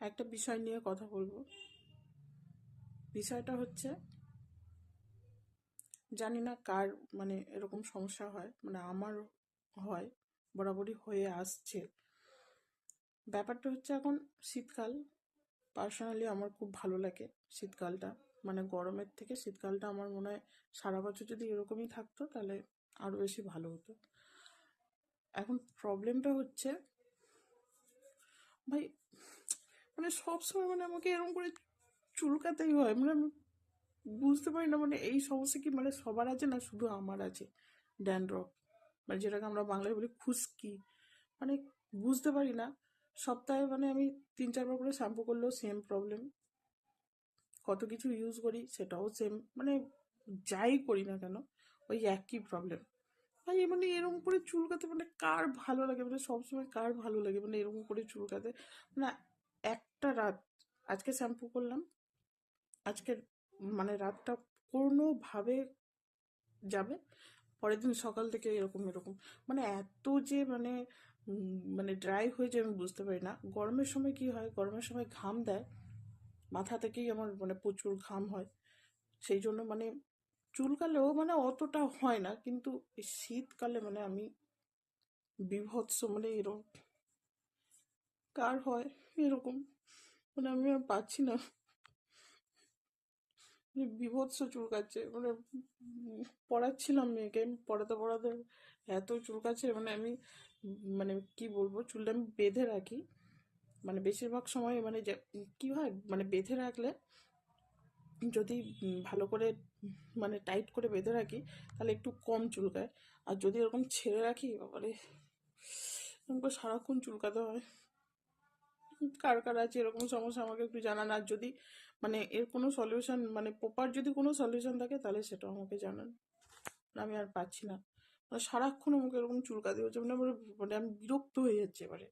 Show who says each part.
Speaker 1: একটা বিষয় নিয়ে কথা বলবো। বিষয়টা হচ্ছে, জানি না কার মানে এরকম সমস্যা হয়, মানে আমার হয়, বরাবরই হয়ে আসছে। ব্যাপারটা হচ্ছে, এখন শীতকাল, পার্সোনালি আমার খুব ভালো লাগে শীতকালটা। মানে গরমের থেকে শীতকালটা আমার মনে হয় সারা বছর যদি এরকমই থাকতো তাহলে আরো বেশি ভালো হতো। এখন প্রবলেমটা হচ্ছে, ভাই, মানে সবসময় মানে আমাকে এরকম করে চুলকাতেই হয়। মানে আমি বুঝতে পারি না, মানে এই সমস্যা কি মানে সবার আছে না শুধু আমার আছে? ড্যান্ড্রফ, মানে যেটাকে আমরা বাংলায় বলি খুশকি, মানে বুঝতে পারি না। সপ্তাহে মানে আমি 3-4 বার করে শ্যাম্পু করলেও সেম প্রবলেম, কত কিছু ইউজ করি সেটাও সেম, মানে যাই করি না কেন ওই একই প্রবলেম। ভাই মানে এরকম করে চুলকাতে মানে কার ভালো লাগে? মানে সবসময় কার ভালো লাগে মানে এরকম করে চুলকাতে? না, একটা রাত আজকে শ্যাম্পু করলাম, আজকে মানে রাতটা কোনোভাবে যাবে, পরের দিন সকাল থেকে এরকম এরকম, মানে এত যে মানে মানে ড্রাই হয়ে যায় আমি বুঝতে পারি না। গরমের সময় কি হয়, গরমের সময় ঘাম দেয়, মাথা থেকেই আমার মানে প্রচুর ঘাম হয়, সেই জন্য মানে চুলকালেও মানে অতটা হয় না, কিন্তু এই শীতকালে মানে আমি বিভৎস, মানে এরকম কার হয় এরকম, মানে আমি আর পাচ্ছি না, মানে বিভৎস চুলকাচ্ছে। মানে পড়াচ্ছিলাম মেয়েকে, আমি পড়াতে পড়াতে এত চুলকাচ্ছে, মানে আমি মানে কি বলবো, চুলটা আমি বেঁধে রাখি, মানে বেশিরভাগ সময় মানে যে কি হয়, মানে বেঁধে রাখলে যদি ভালো করে মানে টাইট করে বেঁধে রাখি তাহলে একটু কম চুলকায়। আর যদি এরকম ছেড়ে রাখি, বাবারে এরকম করে সারাক্ষণ চুলকাতে হয়। কার কার আছে এরকম সমস্যা আমাকে একটু জানান, আর যদি মানে এর কোনো সলিউশন, মানে প্রপার যদি কোনো সলিউশন থাকে তাহলে সেটাও আমাকে জানান। আমি আর পাচ্ছি না, মানে সারাক্ষণ আমাকে এরকম চুলকাতে হচ্ছে, মানে আমি বিরক্ত হয়ে যাচ্ছে এবারে।